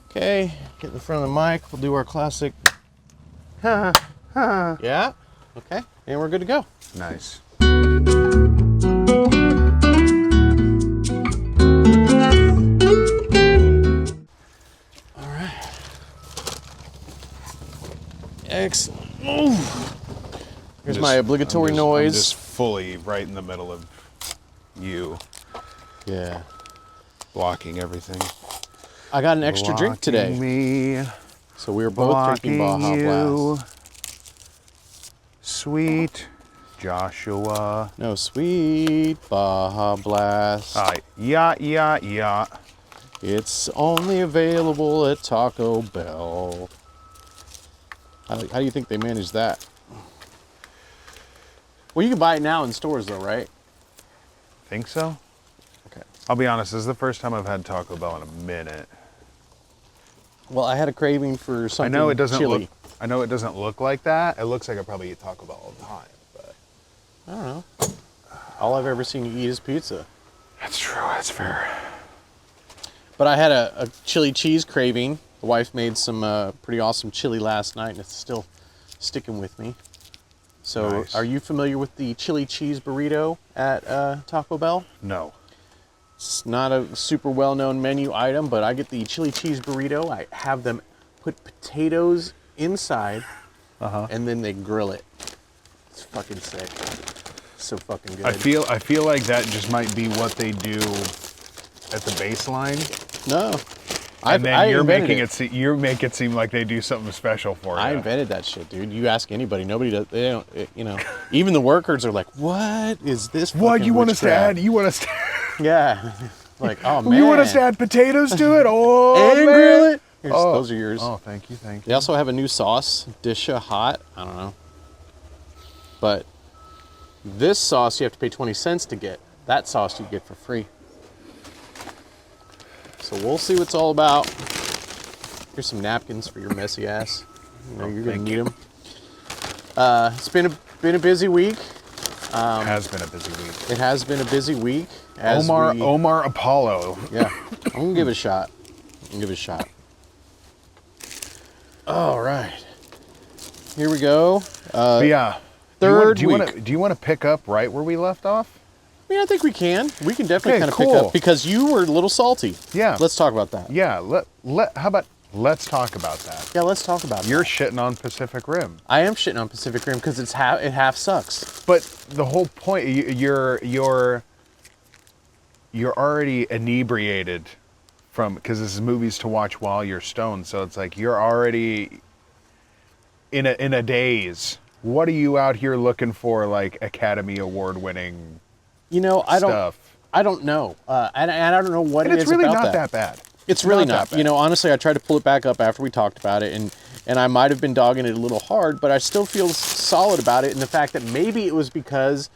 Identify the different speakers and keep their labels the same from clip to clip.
Speaker 1: Okay, get in the front of the mic. We'll do our classic. Yeah? Okay, and we're good to go.
Speaker 2: Nice.
Speaker 1: All right. Excellent. Ooh. Here's my obligatory noise.
Speaker 2: I'm just fully right in the middle of you.
Speaker 1: Yeah.
Speaker 2: Blocking everything.
Speaker 1: I got an extra drink today.
Speaker 2: Me.
Speaker 1: So we were both drinking Baja Blast.
Speaker 2: Sweet Joshua.
Speaker 1: No, sweet Baja Blast.
Speaker 2: Yeah.
Speaker 1: It's only available at Taco Bell. How do you think they manage that? Well, you can buy it now in stores though, right?
Speaker 2: Think so?
Speaker 1: Okay.
Speaker 2: I'll be honest, this is the first time I've had Taco Bell in a minute.
Speaker 1: Well, I had a craving for something
Speaker 2: I know it doesn't
Speaker 1: chili.
Speaker 2: look like that. It looks like I probably eat Taco Bell all the time, but
Speaker 1: I don't know. All I've ever seen you eat is pizza.
Speaker 2: that's true. That's fair.
Speaker 1: But I had a chili cheese craving. The wife made some pretty awesome chili last night, and it's still sticking with me. So,
Speaker 2: Nice.
Speaker 1: Are you familiar with the chili cheese burrito at Taco Bell?
Speaker 2: No.
Speaker 1: It's not a super well-known menu item, but I get the chili cheese burrito. I have them put potatoes inside, and then they grill it. It's fucking sick. It's so fucking good.
Speaker 2: I feel like that just might be what they do at the baseline.
Speaker 1: No.
Speaker 2: And then you're making
Speaker 1: it.
Speaker 2: it seem like they do something special for you.
Speaker 1: I invented that shit, dude. You ask anybody, nobody does. They don't. Even the workers are like, "What is this?
Speaker 2: What you want us to add?
Speaker 1: witchcraft?"
Speaker 2: You want us to?
Speaker 1: Yeah. Like, oh man.
Speaker 2: You want us to add potatoes to it? Oh,
Speaker 1: and
Speaker 2: man.
Speaker 1: grill it. Here's,
Speaker 2: Oh.
Speaker 1: Those are yours.
Speaker 2: Oh, thank you.
Speaker 1: They also have a new sauce, Disha Hot. I don't know. But this sauce you have to pay 20 cents to get. That sauce you get for free. So we'll see what it's all about. Here's some napkins for your messy ass. You're gonna need them. It's been a busy week.
Speaker 2: It has been a busy week.
Speaker 1: It has been a busy week.
Speaker 2: Omar Apollo.
Speaker 1: Yeah, I'm gonna give it a shot. All right, here we go.
Speaker 2: But yeah.
Speaker 1: Third
Speaker 2: do
Speaker 1: week.
Speaker 2: you want to pick up right where we left off?
Speaker 1: I mean, I think we can. We can definitely
Speaker 2: Okay,
Speaker 1: kind of
Speaker 2: cool.
Speaker 1: pick up because you were a little salty.
Speaker 2: Yeah.
Speaker 1: Let's talk about that.
Speaker 2: Yeah. How about let's talk about that?
Speaker 1: Yeah, let's talk about
Speaker 2: You're
Speaker 1: that.
Speaker 2: shitting on Pacific Rim.
Speaker 1: I am shitting on Pacific Rim because it half sucks.
Speaker 2: But the whole point, you're already inebriated because this is movies to watch while you're stoned. So it's like you're already in a daze. What are you out here looking for? Like Academy Award winning stuff.
Speaker 1: I don't know. And I don't know what
Speaker 2: And
Speaker 1: it is
Speaker 2: it's really
Speaker 1: about
Speaker 2: not that bad.
Speaker 1: It's really
Speaker 2: not
Speaker 1: not.
Speaker 2: that bad.
Speaker 1: Honestly, I tried to pull it back up after we talked about it, and I might have been dogging it a little hard, but I still feel solid about it in the fact that maybe it was because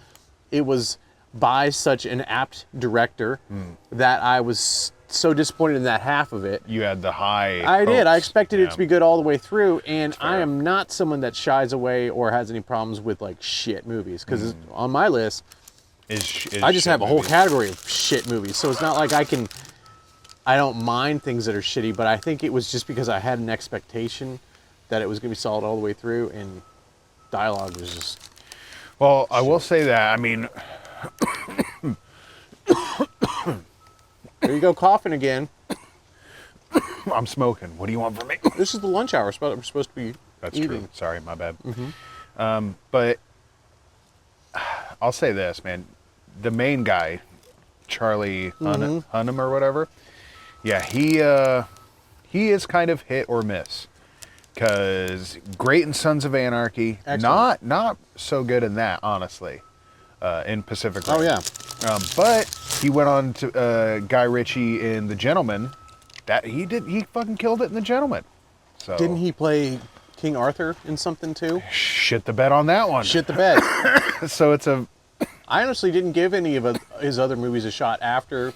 Speaker 1: it was by such an apt director that I was so disappointed in that half of it.
Speaker 2: You had the high.
Speaker 1: I did. I
Speaker 2: hopes.
Speaker 1: expected it
Speaker 2: Yeah.
Speaker 1: to be good all the way through, and I
Speaker 2: fair.
Speaker 1: am not someone that shies away or has any problems with like shit movies because on my list, I just have a whole category of shit movies. So it's not like I don't mind things that are shitty, but I think it was just because I had an expectation that it was going to be solid all the way through, and dialogue was just...
Speaker 2: Well, I will say that, I mean...
Speaker 1: There you go, coughing again.
Speaker 2: I'm smoking. What do you want from me?
Speaker 1: This is the lunch hour. We're supposed to be
Speaker 2: That's
Speaker 1: eating.
Speaker 2: true. Sorry, my bad. But I'll say this, man. The main guy, Charlie Hunnam or whatever, yeah, he is kind of hit or miss. Because great in Sons of Anarchy,
Speaker 1: Excellent.
Speaker 2: not so good in that, honestly, in Pacific Rim.
Speaker 1: Oh, yeah.
Speaker 2: But he went on to Guy Ritchie in The Gentleman. He fucking killed it in The Gentleman. So
Speaker 1: Didn't he play King Arthur in something too?
Speaker 2: shit the bed on that one.
Speaker 1: Shit the bed.
Speaker 2: So it's a...
Speaker 1: I honestly didn't give any of his other movies a shot after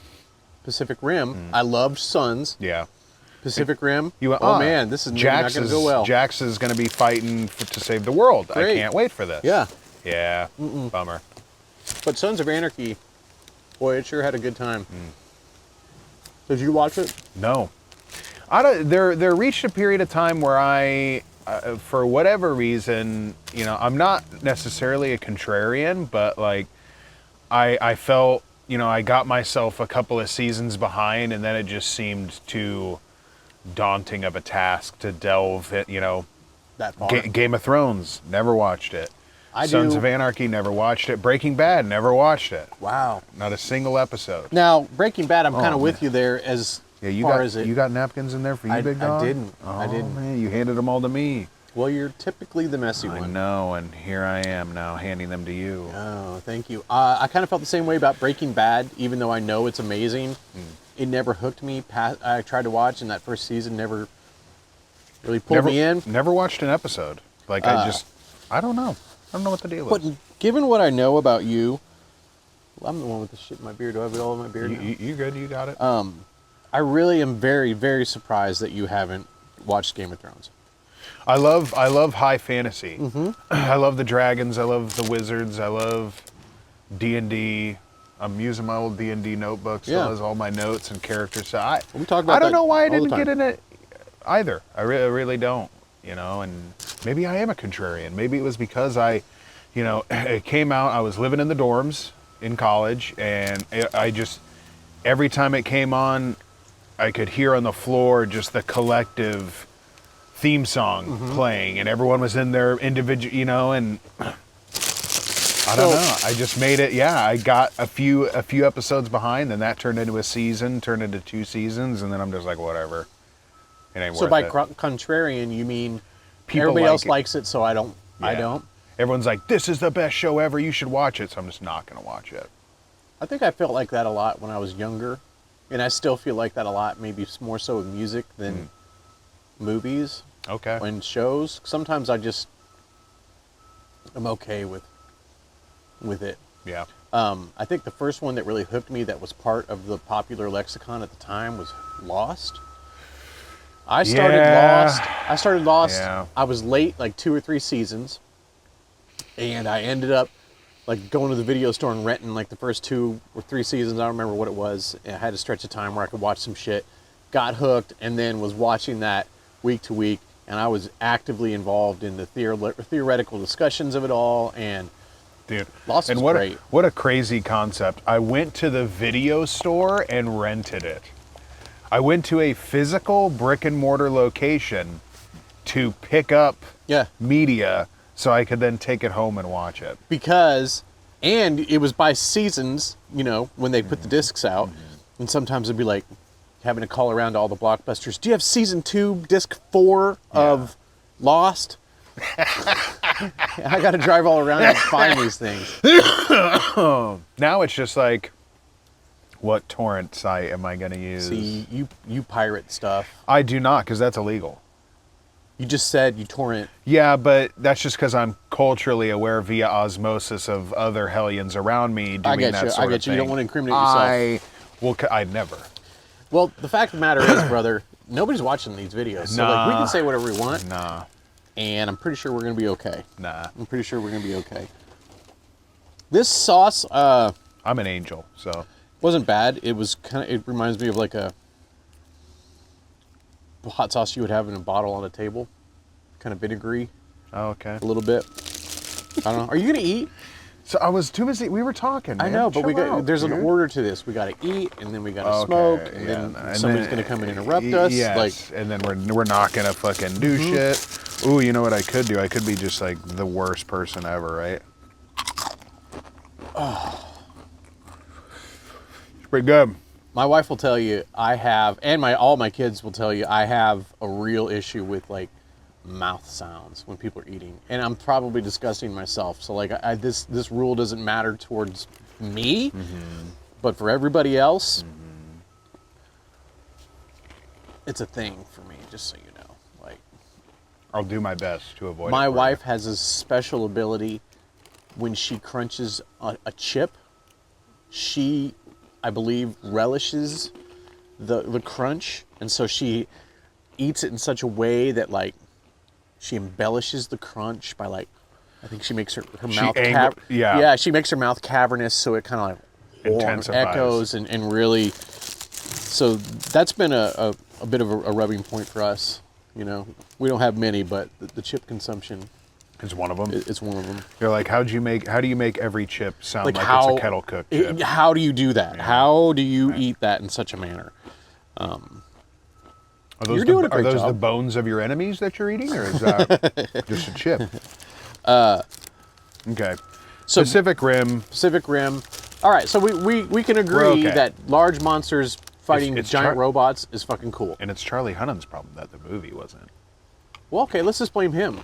Speaker 1: Pacific Rim. I loved Sons.
Speaker 2: Yeah.
Speaker 1: Pacific Rim.
Speaker 2: You went,
Speaker 1: oh man, this is not going to go well.
Speaker 2: Jax is going to be fighting to save the world.
Speaker 1: Great.
Speaker 2: I can't wait for this.
Speaker 1: Yeah.
Speaker 2: Yeah. Bummer.
Speaker 1: But Sons of Anarchy, boy, it sure had a good time. Did you watch it?
Speaker 2: No. There reached a period of time where I, for whatever reason, I'm not necessarily a contrarian, but like, I felt, I got myself a couple of seasons behind, and then it just seemed too daunting of a task to delve at,
Speaker 1: That far.
Speaker 2: Game of Thrones, never watched it. Sons of Anarchy, never watched it. Breaking Bad, never watched it.
Speaker 1: Wow.
Speaker 2: Not a single episode.
Speaker 1: Now, Breaking Bad, I'm kind of with you there as far as it.
Speaker 2: You got napkins in there for you, big dog?
Speaker 1: I didn't.
Speaker 2: Oh,
Speaker 1: I didn't.
Speaker 2: Man, you handed them all to me.
Speaker 1: Well, you're typically the messy one.
Speaker 2: I know, and here I am now handing them to you.
Speaker 1: Oh, thank you. I kind of felt the same way about Breaking Bad, even though I know it's amazing. It never hooked me. I tried to watch, and that first season never really pulled me in.
Speaker 2: Never watched an episode. Like, I don't know. I don't know what the deal is.
Speaker 1: But given what I know about you, well, I'm the one with the shit in my beard. Do I have it all in my beard?
Speaker 2: You good? You got it?
Speaker 1: I really am very, very surprised that you haven't watched Game of Thrones.
Speaker 2: I love high fantasy. I love the dragons. I love the wizards. I love D&D. I'm using my old D&D notebook, so it has all my notes and characters. So
Speaker 1: we talk about
Speaker 2: I don't know why I
Speaker 1: all the
Speaker 2: didn't
Speaker 1: time.
Speaker 2: get in it either. I really don't. And maybe I am a contrarian. Maybe it was because it came out. I was living in the dorms in college, and I just every time it came on, I could hear on the floor just the collective theme song playing, and everyone was in their individual, and I don't know. I just made it. Yeah, I got a few episodes behind, then that turned into a season, turned into 2 seasons, and then I'm just like, whatever. It ain't worth it.
Speaker 1: So by contrarian, you mean
Speaker 2: People
Speaker 1: everybody
Speaker 2: like
Speaker 1: else
Speaker 2: it.
Speaker 1: likes it, so I don't.
Speaker 2: Yeah.
Speaker 1: I don't.
Speaker 2: Everyone's like, this is the best show ever. You should watch it. So I'm just not going to watch it.
Speaker 1: I think I felt like that a lot when I was younger, and I still feel like that a lot. Maybe more so with music than movies.
Speaker 2: Okay.
Speaker 1: And shows. Sometimes I'm okay with it.
Speaker 2: Yeah.
Speaker 1: I think the first one that really hooked me that was part of the popular lexicon at the time was Lost. I started Lost.
Speaker 2: Yeah.
Speaker 1: I was late, like 2 or 3 seasons, and I ended up like going to the video store and renting like the first 2 or 3 seasons. I don't remember what it was. I had a stretch of time where I could watch some shit, got hooked, and then was watching that week to week. And I was actively involved in the theoretical discussions of it all. And
Speaker 2: Dude,
Speaker 1: Lost was great.
Speaker 2: What a crazy concept. I went to the video store and rented it. I went to a physical brick and mortar location to pick up media so I could then take it home and watch it.
Speaker 1: And it was by seasons, when they put the discs out. And sometimes it'd be like having to call around to all the Blockbusters. Do you have season 2, disc 4 of Lost? I got to drive all around and find these things.
Speaker 2: Now it's just like, what torrent site am I going to use?
Speaker 1: See, you pirate stuff.
Speaker 2: I do not, because that's illegal.
Speaker 1: You just said you torrent.
Speaker 2: Yeah, but that's just because I'm culturally aware via osmosis of other hellions around me doing that sort of thing.
Speaker 1: I get you. You don't want to incriminate yourself.
Speaker 2: I'd never.
Speaker 1: Well, the fact of the matter is, brother, nobody's watching these videos. So we can say whatever we want.
Speaker 2: Nah.
Speaker 1: And I'm pretty sure we're going to be okay.
Speaker 2: Nah.
Speaker 1: I'm pretty sure we're going to be okay. This sauce,
Speaker 2: I'm an angel, so.
Speaker 1: wasn't bad. It was it reminds me of like a hot sauce you would have in a bottle on a table. Kind of vinegary.
Speaker 2: Oh, okay.
Speaker 1: A little bit. I don't know. Are you going to eat?
Speaker 2: So I was too busy. We were talking, man.
Speaker 1: I know, but there's
Speaker 2: dude.
Speaker 1: an order to this. We got to eat, and then we got to smoke, and then somebody's going to come and interrupt us.
Speaker 2: Yes, and then we're not going to fucking do shit. Ooh, you know what I could do? I could be just like the worst person ever, right? Oh. It's pretty good.
Speaker 1: My wife will tell you I have, and all my kids will tell you I have a real issue with like mouth sounds when people are eating, and I'm probably disgusting myself. So like this rule doesn't matter towards me, but for everybody else, it's a thing for me. Just so you know, like
Speaker 2: I'll do my best to avoid.
Speaker 1: My wife has a special ability when she crunches a chip. She, I believe, relishes the crunch, and so she eats it in such a way that like she embellishes the crunch by like, I think she makes her mouth she makes her mouth cavernous so it kind of like
Speaker 2: intensifies.
Speaker 1: echoes and really. So that's been a a bit of a rubbing point for us. You know, we don't have many, but the chip consumption
Speaker 2: is one of them.
Speaker 1: It's one of them.
Speaker 2: You're like, how do you make every chip sound like it's a kettle cooked chip?
Speaker 1: How do you do that? Yeah. How do you eat that in such a manner?
Speaker 2: Are those the bones of your enemies that you're eating, or is that just a chip? Okay. So, Pacific Rim.
Speaker 1: All right, so we can agree that large monsters fighting giant robots is fucking cool.
Speaker 2: And it's Charlie Hunnam's problem that the movie wasn't.
Speaker 1: Well, okay, let's just blame him.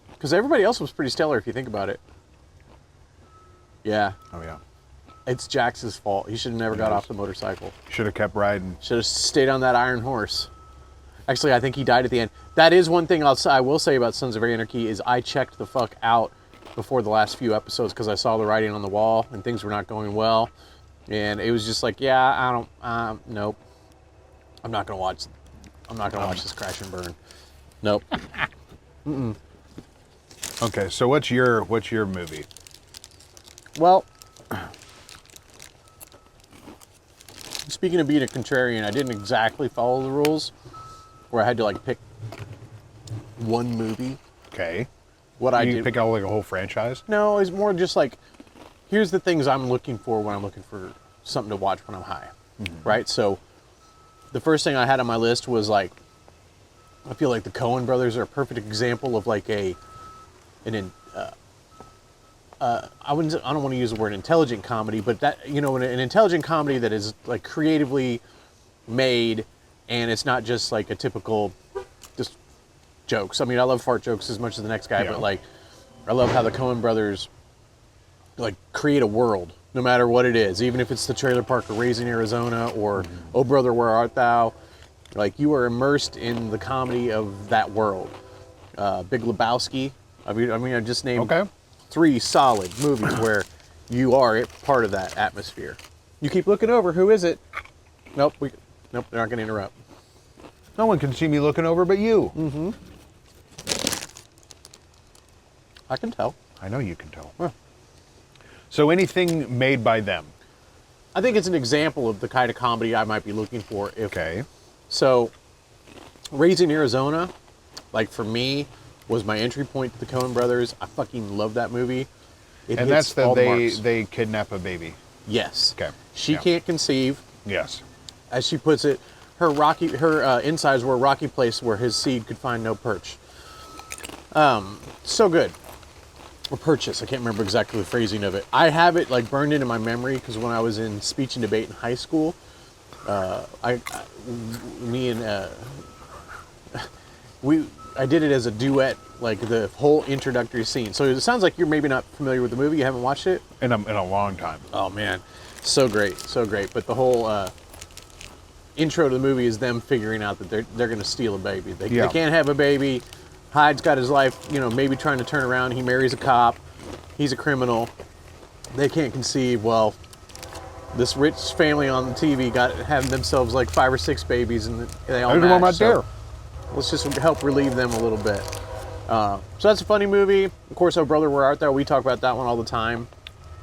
Speaker 1: Because everybody else was pretty stellar if you think about it. Yeah.
Speaker 2: Oh, yeah.
Speaker 1: It's Jax's fault. He should have never got off the motorcycle.
Speaker 2: Should have kept riding.
Speaker 1: Should have stayed on that iron horse. Actually, I think he died at the end. That is one thing I will say about Sons of Anarchy is I checked the fuck out before the last few episodes because I saw the writing on the wall and things were not going well. And it was just like, yeah, nope. I'm not going to watch this crash and burn. Nope. Mm-mm.
Speaker 2: Okay, so what's your movie?
Speaker 1: Well, speaking of being a contrarian, I didn't exactly follow the rules where I had to like pick one movie.
Speaker 2: Okay.
Speaker 1: What I
Speaker 2: did pick out like a whole franchise?
Speaker 1: No, it's more just like here's the things I'm looking for when I'm looking for something to watch when I'm high. Mm-hmm. Right? So the first thing I had on my list was like I feel like the Coen Brothers are a perfect example of like I don't want to use the word intelligent comedy, but that, you know, an intelligent comedy that is like creatively made and it's not just like a typical just jokes. I mean, I love fart jokes as much as the next guy, but like I love how the Coen Brothers like create a world no matter what it is, even if it's the trailer park of Raising Arizona or Oh Brother, Where Art Thou? Like you are immersed in the comedy of that world. Big Lebowski. I mean, I just named 3 solid movies where you are part of that atmosphere. You keep looking over. Who is it? Nope. They're not going to interrupt.
Speaker 2: No one can see me looking over but you.
Speaker 1: Mm-hmm. I can tell.
Speaker 2: I know you can tell. Huh. So anything made by them?
Speaker 1: I think it's an example of the kind of comedy I might be looking for. So, Raising Arizona, like for me, was my entry point to the Coen Brothers. I fucking love that movie.
Speaker 2: And that's they kidnap a baby.
Speaker 1: Yes.
Speaker 2: Okay.
Speaker 1: She can't conceive.
Speaker 2: Yes.
Speaker 1: As she puts it, her insides were a rocky place where his seed could find no perch. So good. Or purchase. I can't remember exactly the phrasing of it. I have it like burned into my memory because when I was in speech and debate in high school, I did it as a duet, like the whole introductory scene. So it sounds like you're maybe not familiar with the movie. You haven't watched it?
Speaker 2: In a long time.
Speaker 1: Oh, man. So great. So great. But the whole intro to the movie is them figuring out that they're going to steal a baby. They can't have a baby. Hyde's got his life, maybe trying to turn around. He marries a cop. He's a criminal. They can't conceive. Well, this rich family on the TV having themselves like 5 or 6 babies, and they all match. So let's just help relieve them a little bit. So that's a funny movie. Of course, Oh Brother, Where Art Thou? We talk about that one all the time.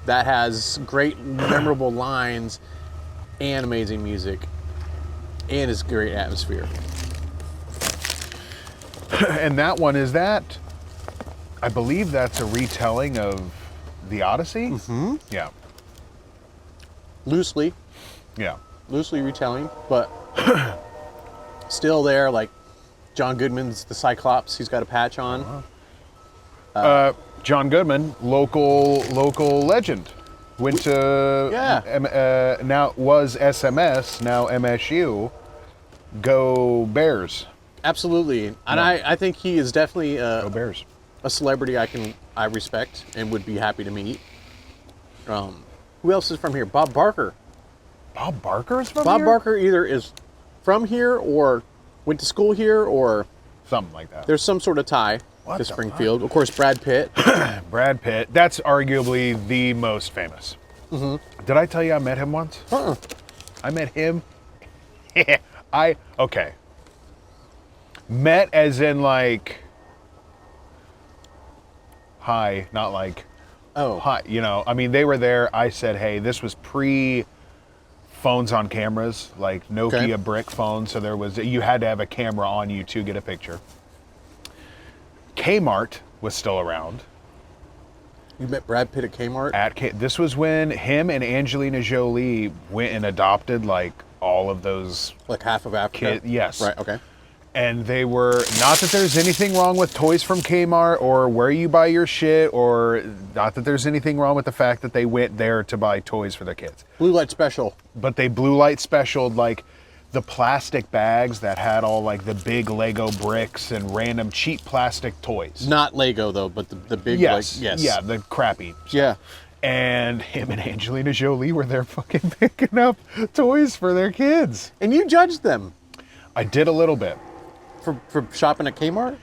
Speaker 1: That has great, memorable lines and amazing music, and it's great atmosphere.
Speaker 2: And that one I believe that's a retelling of The Odyssey?
Speaker 1: Mm-hmm.
Speaker 2: Yeah.
Speaker 1: Loosely.
Speaker 2: Yeah.
Speaker 1: Loosely retelling, but still there, like John Goodman's the Cyclops. He's got a patch on.
Speaker 2: John Goodman, local legend. Went to now was SMS, now MSU. Go Bears.
Speaker 1: Absolutely, and I think he is definitely
Speaker 2: Go Bears.
Speaker 1: A celebrity I respect and would be happy to meet. Who else is from here? Bob Barker.
Speaker 2: Bob Barker is from
Speaker 1: here?
Speaker 2: here?
Speaker 1: Bob Barker either is from here or went to school here or
Speaker 2: something like that.
Speaker 1: There's some sort of tie to Springfield. Of course, Brad Pitt.
Speaker 2: Brad Pitt. That's arguably the most famous. Mm-hmm. Did I tell you I met him once? I met him. Okay. Met as in like, hi, not like, hi. I mean, they were there. I said, hey, this was pre phones on cameras, like Nokia
Speaker 1: Okay.
Speaker 2: brick phones. So you had to have a camera on you to get a picture. Kmart was still around.
Speaker 1: You met Brad Pitt at Kmart?
Speaker 2: This was when him and Angelina Jolie went and adopted like all of those
Speaker 1: Like half of Africa?
Speaker 2: Yes.
Speaker 1: Right, okay.
Speaker 2: And they were, not that there's anything wrong with toys from Kmart or where you buy your shit, or not that there's anything wrong with the fact that they went there to buy toys for their kids.
Speaker 1: Blue Light Special.
Speaker 2: But they blue light specialed like the plastic bags that had all like the big Lego bricks and random cheap plastic toys.
Speaker 1: Not Lego though, but the big
Speaker 2: Yes.
Speaker 1: yes.
Speaker 2: Yeah, the crappy stuff.
Speaker 1: Yeah.
Speaker 2: And him and Angelina Jolie were there fucking picking up toys for their kids.
Speaker 1: And you judged them
Speaker 2: I did a little bit.
Speaker 1: for shopping at Kmart?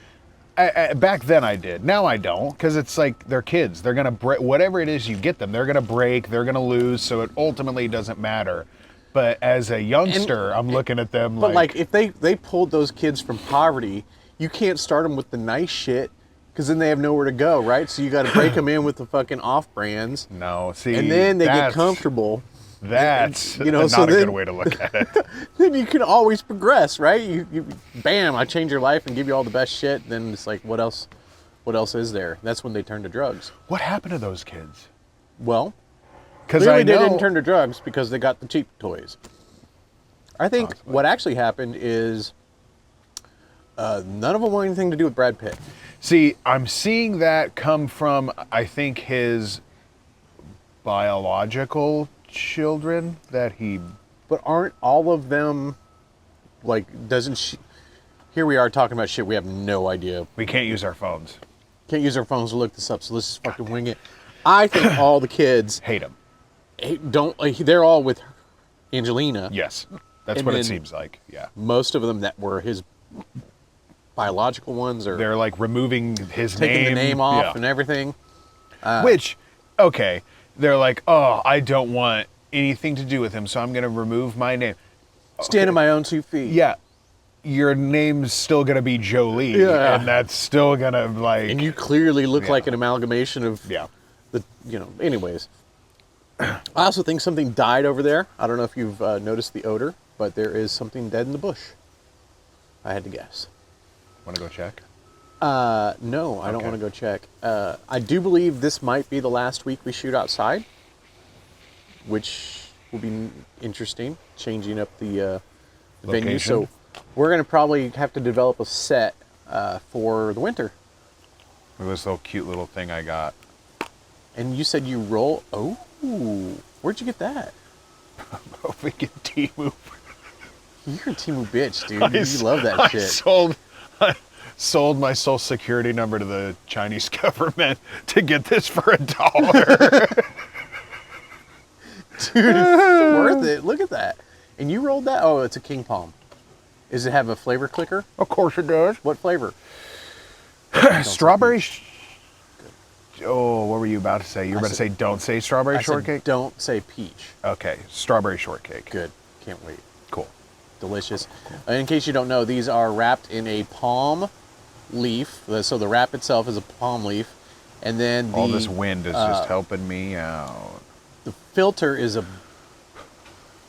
Speaker 2: Back then I did. Now I don't, because it's like they're kids. They're going to break, whatever it is you get them, they're going to break, they're going to lose, so it ultimately doesn't matter. But as a youngster, I'm looking at them
Speaker 1: But like if they pulled those kids from poverty, you can't start them with the nice shit because then they have nowhere to go, right? So you got to break them in with the fucking off brands.
Speaker 2: No, see,
Speaker 1: and then they get comfortable.
Speaker 2: That's
Speaker 1: not
Speaker 2: a good way to look at it.
Speaker 1: Then you can always progress, right? You bam, I change your life and give you all the best shit. Then it's like, what else is there? That's when they turn to drugs.
Speaker 2: What happened to those kids?
Speaker 1: Well,
Speaker 2: Because
Speaker 1: clearly they didn't turn to drugs because they got the cheap toys. I think
Speaker 2: Possibly.
Speaker 1: what actually happened is none of them want anything to do with Brad Pitt.
Speaker 2: See, I'm seeing that come from, I think, his biological children that he...
Speaker 1: But aren't all of them, like, here we are talking about shit we have no idea.
Speaker 2: We can't use our phones.
Speaker 1: Can't use our phones to look this up, so let's just fucking wing it. I think all the kids
Speaker 2: Hate him.
Speaker 1: they're all with Angelina.
Speaker 2: Yes. That's
Speaker 1: And
Speaker 2: what it
Speaker 1: then-
Speaker 2: seems like. Yeah.
Speaker 1: Most of them that were his biological ones are
Speaker 2: They're like removing his
Speaker 1: taking
Speaker 2: name.
Speaker 1: the name off
Speaker 2: Yeah.
Speaker 1: and everything.
Speaker 2: Which, okay, they're like, oh, I don't want anything to do with him, so I'm going to remove my name.
Speaker 1: Stand on my own 2 feet.
Speaker 2: Yeah. Your name's still going to be Jolie.
Speaker 1: Yeah.
Speaker 2: And that's still going to, like...
Speaker 1: And you clearly look
Speaker 2: Yeah.
Speaker 1: like an amalgamation of
Speaker 2: Yeah.
Speaker 1: anyways. I also think something died over there. I don't know if you've noticed the odor, but there is something dead in the bush. I had to guess.
Speaker 2: Want to go check?
Speaker 1: No, I don't
Speaker 2: Okay.
Speaker 1: want to go check. I do believe this might be the last week we shoot outside, which will be interesting, changing up the venue.
Speaker 2: Location.
Speaker 1: So we're going to probably have to develop a set for the winter.
Speaker 2: Look at this little cute little thing I got.
Speaker 1: And you said you roll. Oh, where'd you get that?
Speaker 2: Hoping in Temu.
Speaker 1: You're a Timu bitch, dude. You love that
Speaker 2: I
Speaker 1: shit.
Speaker 2: sold my social security number to the Chinese government to get this for $1.
Speaker 1: Dude, it's worth it. Look at that. And you rolled that? Oh, it's a King Palm. Does it have a flavor clicker?
Speaker 2: Of course it does.
Speaker 1: What flavor?
Speaker 2: Strawberry. Oh, what were you about to say? You were about to say don't say strawberry
Speaker 1: I said,
Speaker 2: shortcake?
Speaker 1: don't say peach.
Speaker 2: Okay, strawberry shortcake.
Speaker 1: Good. Can't wait.
Speaker 2: Cool.
Speaker 1: Delicious. In case you don't know, these are wrapped in a palm leaf. So the wrap itself is a palm leaf. And then
Speaker 2: All this wind is just helping me out.
Speaker 1: the filter is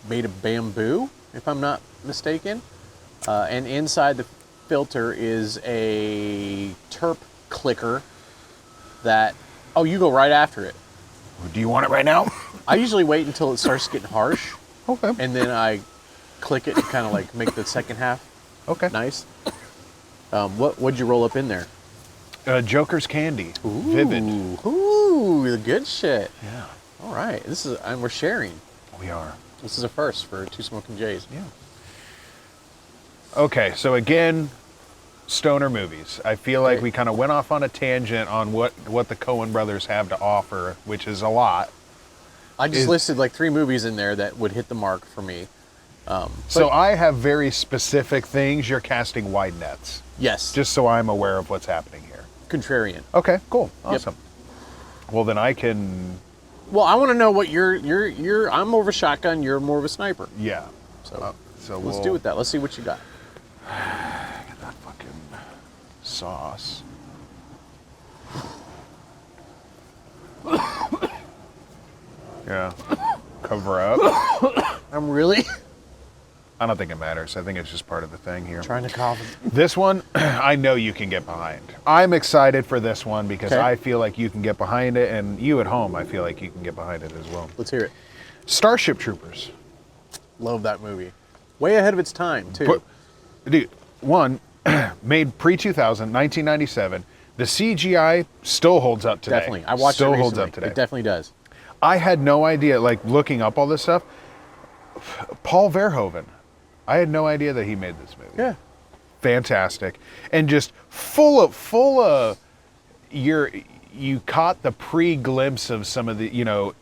Speaker 1: made of bamboo, if I'm not mistaken. And inside the filter is a terp clicker that, oh, you go right after it.
Speaker 2: Do you want it right now?
Speaker 1: I usually wait until it starts getting harsh,
Speaker 2: Okay.
Speaker 1: and then I click it and kind of like make the second half
Speaker 2: Okay.
Speaker 1: nice. What'd you roll up in there?
Speaker 2: Joker's Candy. Vivid.
Speaker 1: Ooh, the good shit.
Speaker 2: Yeah.
Speaker 1: All right, and we're sharing.
Speaker 2: We are.
Speaker 1: This is a first for Two Smokin' Jays.
Speaker 2: Yeah. Okay, so again, stoner movies. I feel like
Speaker 1: Okay.
Speaker 2: we kind of went off on a tangent on what the Coen Brothers have to offer, which is a lot.
Speaker 1: I just listed like 3 movies in there that would hit the mark for me.
Speaker 2: So I have very specific things. You're casting wide nets,
Speaker 1: Yes,
Speaker 2: just so I'm aware of what's happening here.
Speaker 1: contrarian.
Speaker 2: Okay, cool, awesome. Well, then I can,
Speaker 1: Well, I want to know what you're. I'm more of a shotgun. You're more of a sniper.
Speaker 2: yeah.
Speaker 1: So
Speaker 2: So
Speaker 1: let's
Speaker 2: we'll
Speaker 1: do with that. Let's see what you got.
Speaker 2: Get that fucking sauce. Yeah. Cover up.
Speaker 1: I'm really
Speaker 2: I don't think it matters. I think it's just part of the thing here.
Speaker 1: trying to cough.
Speaker 2: This one, I know you can get behind. I'm excited for this one because
Speaker 1: Okay.
Speaker 2: I feel like you can get behind it, and you at home, I feel like you can get behind it as well.
Speaker 1: Let's hear it.
Speaker 2: Starship Troopers.
Speaker 1: Love that movie. Way ahead of its time, too.
Speaker 2: But, dude, one, made pre-2000, 1997. The CGI still holds up today.
Speaker 1: Definitely. I watched
Speaker 2: still
Speaker 1: it recently.
Speaker 2: holds up today.
Speaker 1: It definitely does.
Speaker 2: I had no idea, like, looking up all this stuff. Paul Verhoeven. I had no idea that he made this movie.
Speaker 1: Yeah.
Speaker 2: Fantastic. And just full of you caught the pre-glimpse of some of the, you know,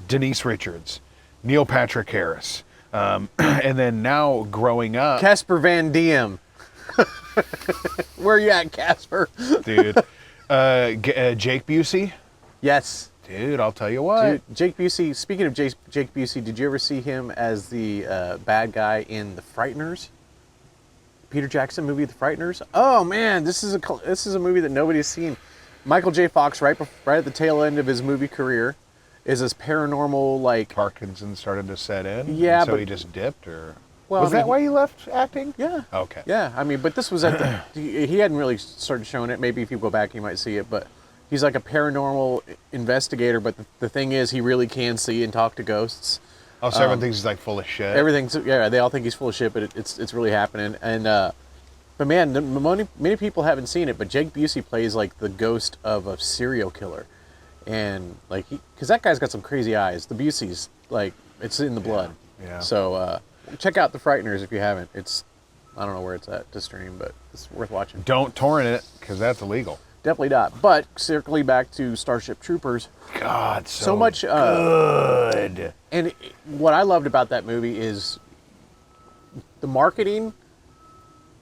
Speaker 2: Denise Richards, Neil Patrick Harris, and then now growing up,
Speaker 1: Casper Van Diem. Where you at, Casper?
Speaker 2: dude, Jake Busey.
Speaker 1: Yes.
Speaker 2: Dude, I'll tell you what.
Speaker 1: Dude, Jake Busey, speaking of Jake Busey, did you ever see him as the bad guy in The Frighteners? Peter Jackson movie, The Frighteners? Oh man, this is a movie that nobody's seen. Michael J. Fox, right at the tail end of his movie career, is this paranormal, like...
Speaker 2: Parkinson's started to set in?
Speaker 1: Yeah,
Speaker 2: and so
Speaker 1: but...
Speaker 2: he just dipped, or...
Speaker 1: Well,
Speaker 2: was
Speaker 1: I mean,
Speaker 2: that why he left acting?
Speaker 1: Yeah.
Speaker 2: Okay.
Speaker 1: Yeah, I mean, but this was at the... he hadn't really started showing it. Maybe if you go back, you might see it, but... He's like a paranormal investigator, but the thing is, he really can see and talk to ghosts.
Speaker 2: Oh, so everyone thinks he's like full of shit?
Speaker 1: Yeah, they all think he's full of shit, but it's really happening. And but man, many people haven't seen it, but Jake Busey plays like the ghost of a serial killer, and like because that guy's got some crazy eyes. The Busey's like it's in the blood.
Speaker 2: Yeah.
Speaker 1: So check out The Frighteners if you haven't. I don't know where it's at to stream, but it's worth watching.
Speaker 2: Don't torrent it, because that's illegal.
Speaker 1: Definitely not. But circling back to Starship Troopers.
Speaker 2: God,
Speaker 1: So much
Speaker 2: good.
Speaker 1: And what I loved about that movie is the marketing.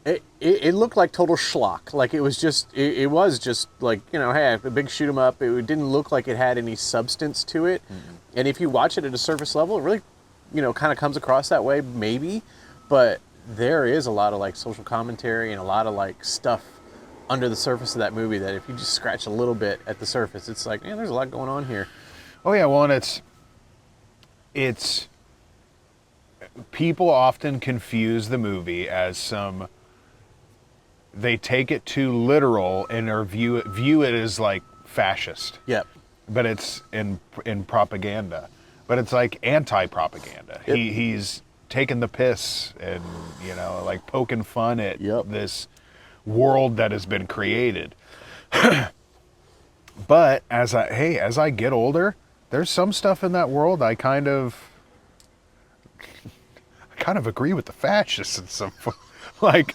Speaker 1: It looked like total schlock. Like it was just like, you know, hey, a big shoot 'em up. It didn't look like it had any substance to it. Mm-hmm. And if you watch it at a surface level, it really, you know, kind of comes across that way, maybe. But there is a lot of like social commentary and a lot of like stuff under the surface of that movie that if you just scratch a little bit at the surface, it's like, man, there's a lot going on here.
Speaker 2: Oh yeah, well, and it's people often confuse the movie as they take it too literal and or view it as like fascist.
Speaker 1: Yep.
Speaker 2: But it's in propaganda. But it's like anti-propaganda.
Speaker 1: Yep.
Speaker 2: He's taking the piss and, you know, like poking fun at this world that has been created. But as I get older, there's some stuff in that world I kind of agree with the fascists in some like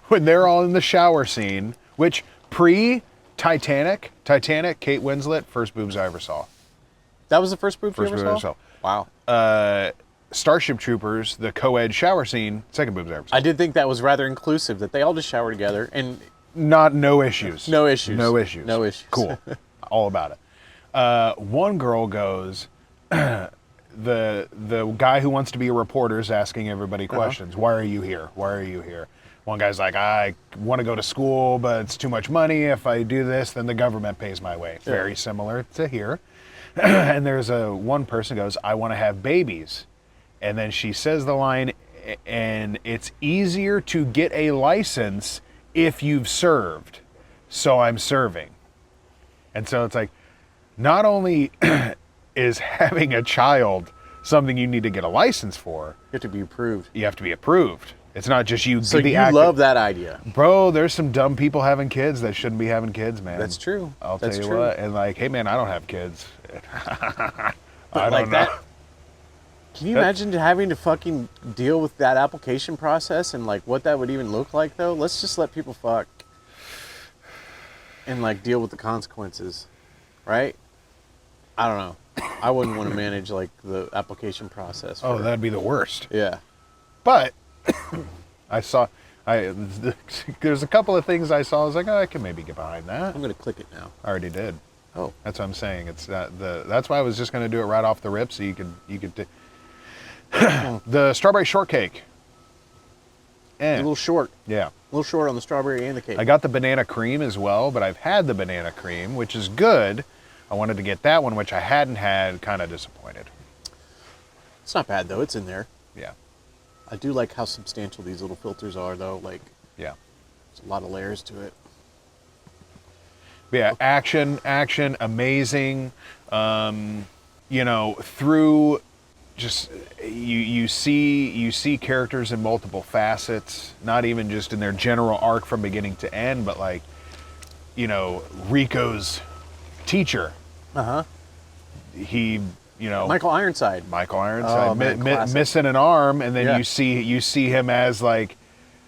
Speaker 2: when they're all in the shower scene, which pre-Titanic, Kate Winslet, first boobs I ever saw.
Speaker 1: That was the first boobs you ever saw? Wow.
Speaker 2: Starship Troopers, the co-ed shower scene, second boobs I ever saw.
Speaker 1: I did think that was rather inclusive, that they all just shower together and...
Speaker 2: No issues.
Speaker 1: No issues.
Speaker 2: No issues.
Speaker 1: No issues.
Speaker 2: Cool. All about it. One girl goes, the guy who wants to be a reporter is asking everybody questions. Why are you here? Why are you here? One guy's like, I want to go to school, but it's too much money. If I do this, then the government pays my way. Yeah. Very similar to here. And there's one person goes, I want to have babies. And then she says the line, and it's easier to get a license if you've served. So I'm serving. And so it's like, not only is having a child something you need to get a license for.
Speaker 1: You have to be approved.
Speaker 2: You have to be approved. It's not just you.
Speaker 1: So you love that idea.
Speaker 2: Bro, there's some dumb people having kids that shouldn't be having kids, man.
Speaker 1: That's true.
Speaker 2: I'll tell you what. And like, hey man, I don't have kids.
Speaker 1: But like that, can you imagine having to fucking deal with that application process and like what that would even look like though? Let's just let people fuck and like deal with the consequences, right? I don't know. I wouldn't want to manage like the application process.
Speaker 2: Oh, that'd be the worst.
Speaker 1: Yeah.
Speaker 2: But there's a couple of things I saw. I was like, oh, I can maybe get behind that.
Speaker 1: I'm gonna click it now.
Speaker 2: I already did.
Speaker 1: Oh,
Speaker 2: that's what I'm saying. It's that's why I was just gonna do it right off the rip, so you could. The strawberry shortcake.
Speaker 1: A little short.
Speaker 2: Yeah.
Speaker 1: A little short on the strawberry and the cake.
Speaker 2: I got the banana cream as well, but I've had the banana cream, which is good. I wanted to get that one, which I hadn't had. Kind of disappointed.
Speaker 1: It's not bad though. It's in there.
Speaker 2: Yeah.
Speaker 1: I do like how substantial these little filters are, though. Like,
Speaker 2: Yeah.
Speaker 1: there's a lot of layers to it.
Speaker 2: But yeah, action, amazing. You know, through just you see characters in multiple facets, not even just in their general arc from beginning to end, but like, you know, Rico's teacher. He, you know,
Speaker 1: Michael Ironside.
Speaker 2: Oh,
Speaker 1: man,
Speaker 2: missing an arm, and then
Speaker 1: Yeah.
Speaker 2: you see him as like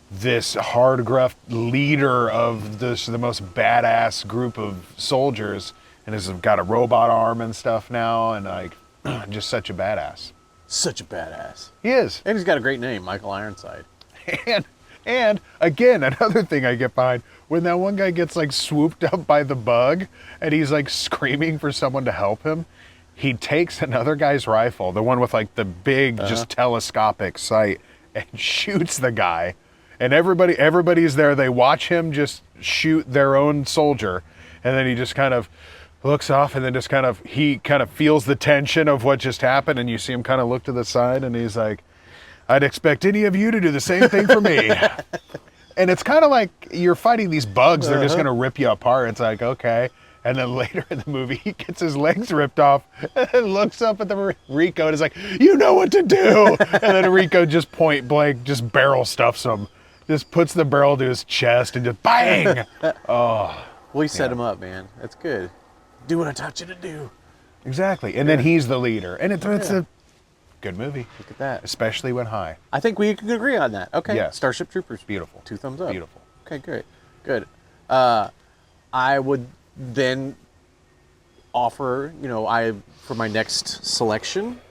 Speaker 2: this hard gruff leader of the most badass group of soldiers, and has got a robot arm and stuff now, and like just such a badass.
Speaker 1: Such a badass.
Speaker 2: He is.
Speaker 1: And he's got a great name, Michael Ironside.
Speaker 2: And again, another thing I get behind, when that one guy gets like swooped up by the bug and he's like screaming for someone to help him, he takes another guy's rifle, the one with like the big just telescopic sight, and shoots the guy. And everybody's there. They watch him just shoot their own soldier, and then he just kind of looks off, and then just he kind of feels the tension of what just happened, and you see him kind of look to the side, and he's like, I'd expect any of you to do the same thing for me. And it's kind of like you're fighting these bugs. They're just going to rip you apart. It's like, okay. And then later in the movie, he gets his legs ripped off and looks up at the Rico and is like, you know what to do. And then Rico just point blank, just barrel stuffs him. Just puts the barrel to his chest and just bang. Oh.
Speaker 1: Well, he set him up, man. That's good. Do what I taught you to do.
Speaker 2: Exactly. And then he's the leader. And it's a good movie.
Speaker 1: Look at that.
Speaker 2: Especially when high.
Speaker 1: I think we can agree on that. Okay.
Speaker 2: Yes.
Speaker 1: Starship Troopers.
Speaker 2: Beautiful.
Speaker 1: 2 thumbs up.
Speaker 2: Beautiful.
Speaker 1: Okay, great. Good. I would then offer, for my next selection,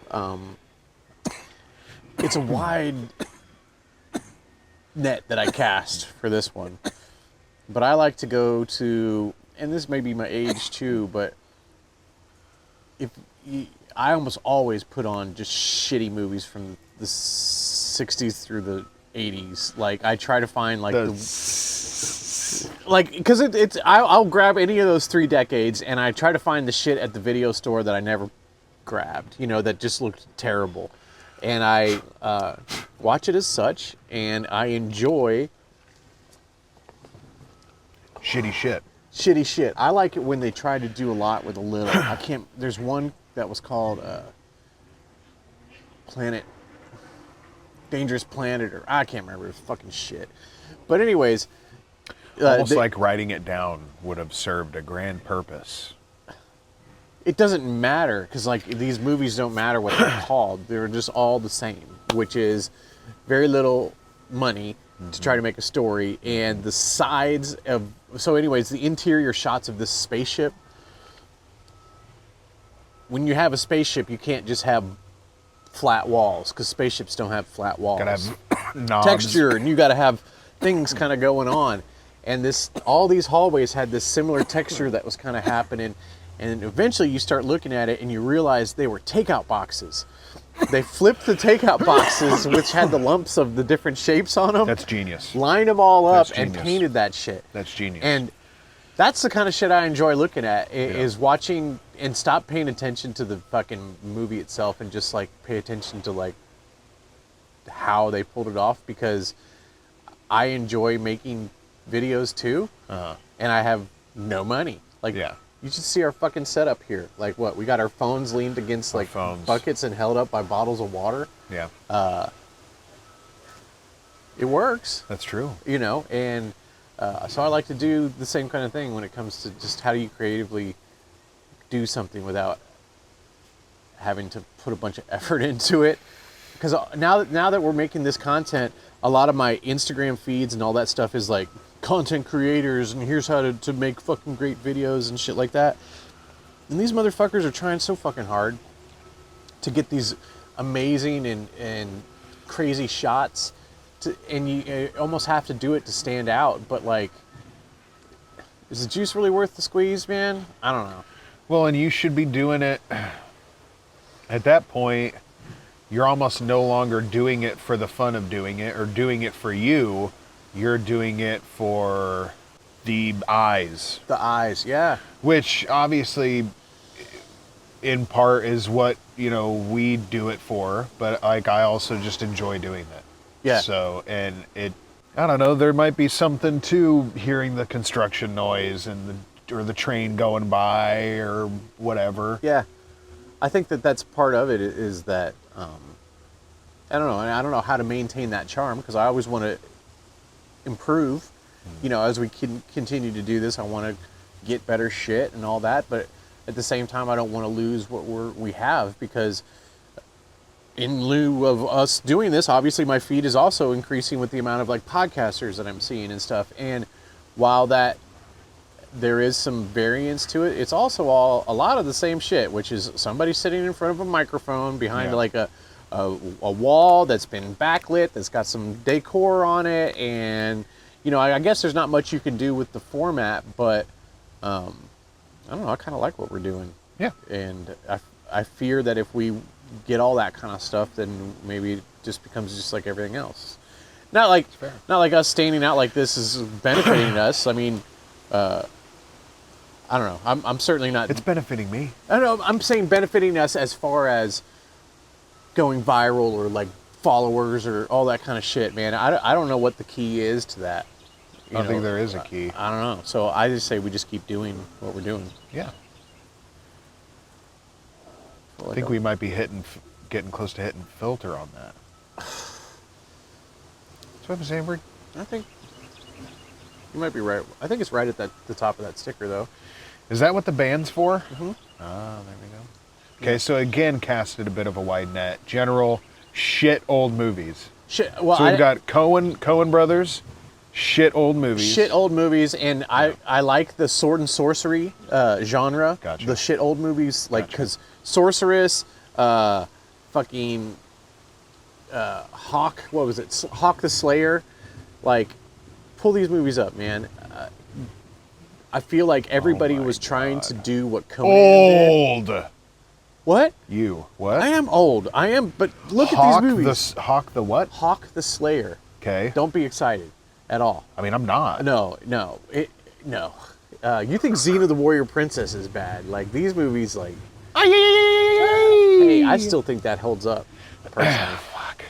Speaker 1: it's a wide net that I cast for this one. But I like to go to, and this may be my age too, but I almost always put on just shitty movies from the 60s through the 80s. Like, I try to find because I'll grab any of those 3 decades, and I try to find the shit at the video store that I never grabbed, that just looked terrible. And I watch it as such, and I enjoy
Speaker 2: shitty shit.
Speaker 1: Shitty shit. I like it when they try to do a lot with a little. There's one that was called Dangerous Planet, or I can't remember. It was fucking shit. But anyways.
Speaker 2: Almost like writing it down would have served a grand purpose.
Speaker 1: It doesn't matter, because these movies don't matter what they're called. They're just all the same, which is very little money to try to make a story, and the sides of... So anyways, the interior shots of this spaceship. When you have a spaceship, you can't just have flat walls, because spaceships don't have flat walls.
Speaker 2: Gotta have knobs.
Speaker 1: Texture, and you gotta have things kind of going on. And all these hallways had this similar texture that was kind of happening. And eventually you start looking at it and you realize they were takeout boxes. They flipped the takeout boxes, which had the lumps of the different shapes on them.
Speaker 2: That's genius.
Speaker 1: Lined them all up and painted that shit.
Speaker 2: That's genius.
Speaker 1: And that's the kind of shit I enjoy looking at, is watching and stop paying attention to the fucking movie itself and just pay attention to how they pulled it off, because I enjoy making videos too, and I have no money. You should see our fucking setup here. We got our phones leaned against buckets and held up by bottles of water.
Speaker 2: Yeah.
Speaker 1: It works.
Speaker 2: That's true.
Speaker 1: And so I like to do the same kind of thing when it comes to just how do you creatively do something without having to put a bunch of effort into it. Because now that we're making this content, a lot of my Instagram feeds and all that stuff is content creators, and here's how to make fucking great videos and shit like that. And these motherfuckers are trying so fucking hard to get these amazing and crazy shots, and you almost have to do it to stand out. But is the juice really worth the squeeze, man? I don't know.
Speaker 2: Well, and you should be doing it at that point. You're almost no longer doing it for the fun of doing it or doing it for you. You're doing it for the eyes.
Speaker 1: The eyes, yeah.
Speaker 2: Which obviously in part is what, we do it for, but like I also just enjoy doing it.
Speaker 1: Yeah.
Speaker 2: So, and I don't know, there might be something to hearing the construction noise or the train going by or whatever.
Speaker 1: Yeah. I think that's part of it is that, I don't know, and I don't know how to maintain that charm because I always want to improve, as we can continue to do this. I want to get better shit and all that, but at the same time, I don't want to lose what we have, because in lieu of us doing this, obviously my feed is also increasing with the amount of like podcasters that I'm seeing and stuff. And while there is some variance to it, it's also a lot of the same shit, which is somebody sitting in front of a microphone behind like a wall that's been backlit, that's got some decor on it, and I guess there's not much you can do with the format, but I don't know, I kind of like what we're doing.
Speaker 2: Yeah.
Speaker 1: And I fear that if we get all that kind of stuff, then maybe it just becomes just like everything else. Not like us standing out like this is benefiting us. I mean, I don't know. I'm certainly not.
Speaker 2: It's benefiting me.
Speaker 1: I don't know. I'm saying benefiting us as far as going viral or like followers or all that kind of shit, man. I don't know what the key is to that.
Speaker 2: I don't think there is a key.
Speaker 1: I don't know. So I just say we just keep doing what we're doing.
Speaker 2: Yeah. I think we might be getting close to hitting filter on that. That's what I'm saying, Brig.
Speaker 1: I think you might be right. I think it's right at the top of that sticker, though.
Speaker 2: Is that what the band's for?
Speaker 1: Mm-hmm.
Speaker 2: Ah, there we go. Okay, so again, casted a bit of a wide net. General shit old movies.
Speaker 1: Shit. Well,
Speaker 2: so we've got Coen Brothers, shit old movies.
Speaker 1: Shit old movies, and I like the sword and sorcery genre.
Speaker 2: Gotcha.
Speaker 1: The shit old movies, like, because Sorceress, fucking Hawk, what was it? Hawk the Slayer. Like, pull these movies up, man. I feel like everybody was trying to do what Conan did. What?
Speaker 2: You. What?
Speaker 1: I am old. I am, but look at these movies.
Speaker 2: Hawk the what?
Speaker 1: Hawk the Slayer.
Speaker 2: Okay.
Speaker 1: Don't be excited at all.
Speaker 2: I mean, I'm not.
Speaker 1: No. No. You think Xena the Warrior Princess is bad. Like, these movies, like... Hey, I still think that holds up, personally.
Speaker 2: Fuck.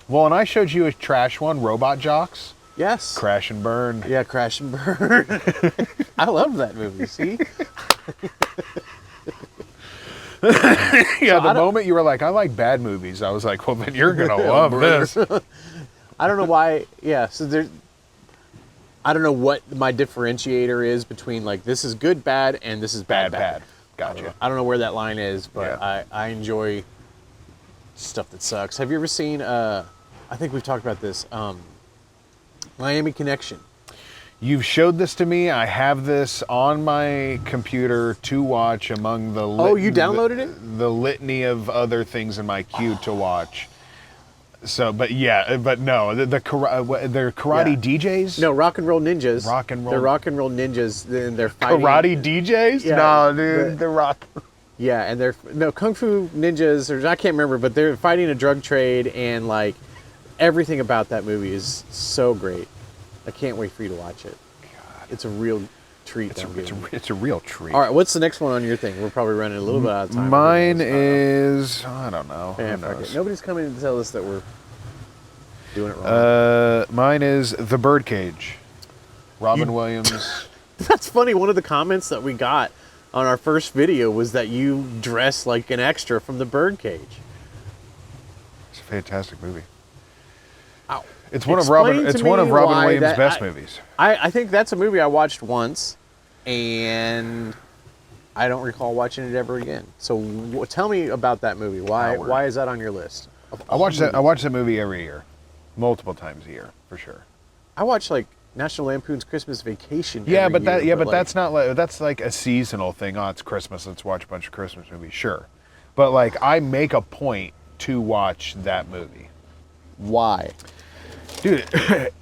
Speaker 2: Well, and I showed you a trash one, Robot Jocks.
Speaker 1: Yes.
Speaker 2: Crash and Burn.
Speaker 1: Yeah, Crash and Burn. I love that movie, see?
Speaker 2: Yeah, the moment you were like, I like bad movies, I was like, well, then you're going to love this.
Speaker 1: I don't know why. Yeah, so I don't know what my differentiator is between, like, this is good, bad, and this is bad.
Speaker 2: Gotcha.
Speaker 1: I don't know where that line is, but
Speaker 2: yeah.
Speaker 1: I enjoy stuff that sucks. Have you ever seen, I think we've talked about this, Miami Connection?
Speaker 2: You've showed this to me. I have this on my computer to watch among the...
Speaker 1: Oh, you downloaded it?
Speaker 2: The litany of other things in my queue to watch. So, but no, they're karate DJs?
Speaker 1: No, rock and roll ninjas.
Speaker 2: They're
Speaker 1: rock and roll ninjas, and they're fighting.
Speaker 2: Karate DJs?
Speaker 1: Yeah,
Speaker 2: no, dude, they're rock.
Speaker 1: Yeah, and they're kung fu ninjas, or I can't remember, but they're fighting a drug trade, and like everything about that movie is so great. I can't wait for you to watch it. God, it's a real treat.
Speaker 2: It's a real treat.
Speaker 1: All right, what's the next one on your thing? We're probably running a little bit out of time.
Speaker 2: Mine is I don't know.
Speaker 1: Yeah, nobody's coming to tell us that we're doing it wrong.
Speaker 2: Mine is The Birdcage. Robin Williams.
Speaker 1: That's funny. One of the comments that we got on our first video was that you dress like an extra from The Birdcage.
Speaker 2: It's a fantastic movie.
Speaker 1: Ow.
Speaker 2: It's one of Robin Williams' best movies.
Speaker 1: I think that's a movie I watched once, and I don't recall watching it ever again. So tell me about that movie. Why is that on your list?
Speaker 2: I watch that movie every year, multiple times a year for sure.
Speaker 1: I watch like National Lampoon's Christmas Vacation.
Speaker 2: That's not like that's like a seasonal thing. Oh, it's Christmas. Let's watch a bunch of Christmas movies. Sure, but like I make a point to watch that movie.
Speaker 1: Why?
Speaker 2: Dude,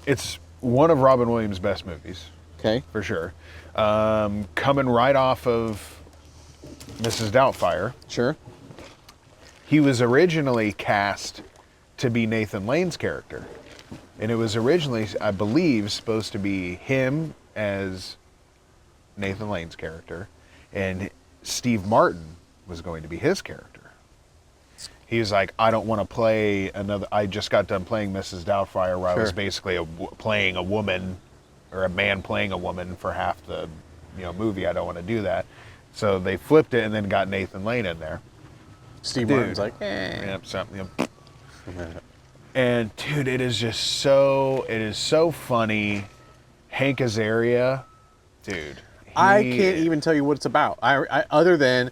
Speaker 2: it's one of Robin Williams' best movies.
Speaker 1: Okay.
Speaker 2: For sure. Coming right off of Mrs. Doubtfire.
Speaker 1: Sure.
Speaker 2: He was originally cast to be Nathan Lane's character. And it was originally, I believe, supposed to be him as Nathan Lane's character. And Steve Martin was going to be his character. He's like, I don't want to play another. I just got done playing Mrs. Doubtfire, where I was basically playing a woman, or a man playing a woman for half the movie. I don't want to do that. So they flipped it and then got Nathan Lane in there.
Speaker 1: Steve Martin's like,
Speaker 2: Yep, something. And dude, it is so funny. Hank Azaria, dude.
Speaker 1: I can't even tell you what it's about. I other than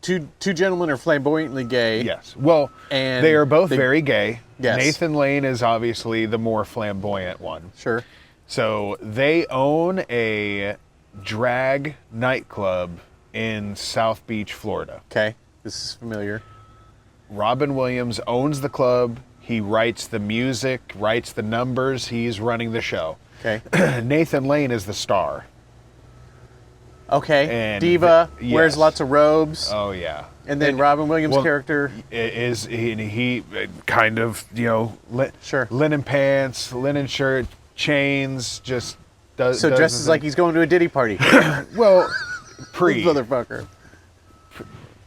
Speaker 1: two gentlemen are flamboyantly gay.
Speaker 2: Yes. Well,
Speaker 1: and
Speaker 2: they are both very gay.
Speaker 1: Yes.
Speaker 2: Nathan Lane is obviously the more flamboyant one.
Speaker 1: Sure.
Speaker 2: So they own a drag nightclub in South Beach, Florida.
Speaker 1: Okay. This is familiar.
Speaker 2: Robin Williams owns the club. He writes the music, writes the numbers. He's running the show.
Speaker 1: Okay.
Speaker 2: Nathan Lane is the star.
Speaker 1: Okay.
Speaker 2: And
Speaker 1: Diva, wears lots of robes.
Speaker 2: Oh, yeah.
Speaker 1: And then Robin Williams' character
Speaker 2: is he kind of, linen pants, linen shirt, chains, just does.
Speaker 1: So dresses like he's going to a Diddy party.
Speaker 2: Well,
Speaker 1: motherfucker.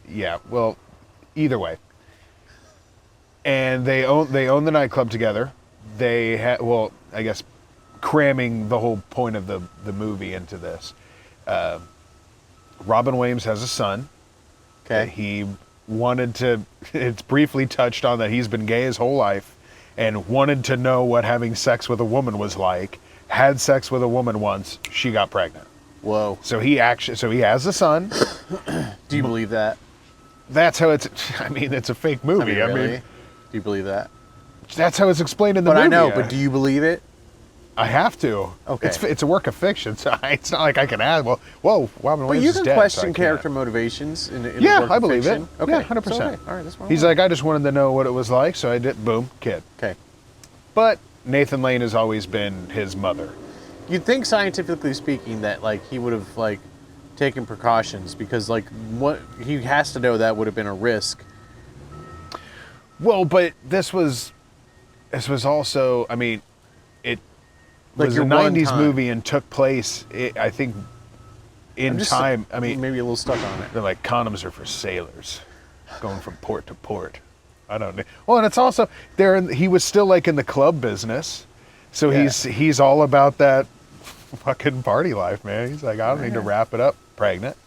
Speaker 2: Yeah, well, either way. And they own the nightclub together. They I guess cramming the whole point of the movie into this. Robin Williams has a son.
Speaker 1: Okay.
Speaker 2: He wanted to, it's briefly touched on that he's been gay his whole life and wanted to know what having sex with a woman was like. Had sex with a woman once, she got pregnant.
Speaker 1: Whoa.
Speaker 2: So he has a son.
Speaker 1: Do you believe that?
Speaker 2: That's how it's a fake movie.
Speaker 1: Really? Do you believe that?
Speaker 2: That's how it's explained in the
Speaker 1: movie.
Speaker 2: movie.
Speaker 1: But I know, but do you believe it?
Speaker 2: I have to.
Speaker 1: Okay.
Speaker 2: It's a work of fiction, so it's not like I can add, Robin Williams is dead.
Speaker 1: But you can question character motivations in a work
Speaker 2: I
Speaker 1: of
Speaker 2: believe
Speaker 1: fiction.
Speaker 2: it.
Speaker 1: Okay.
Speaker 2: Yeah, 100%.
Speaker 1: So, okay. All right, that's what
Speaker 2: He's like, I just wanted to know what it was like, so I did, boom, kid.
Speaker 1: Okay.
Speaker 2: But Nathan Lane has always been his mother.
Speaker 1: You'd think, scientifically speaking, that he would have taken precautions, because what he has to know that would have been a risk.
Speaker 2: Well, but this was also, it was a 90s movie and took place, I think, in time.
Speaker 1: Maybe a little stuck on it.
Speaker 2: They're like, condoms are for sailors, going from port to port. I don't know. Well, and it's also he was still in the club business, so he's all about that fucking party life, man. He's like, I don't need to wrap it up pregnant.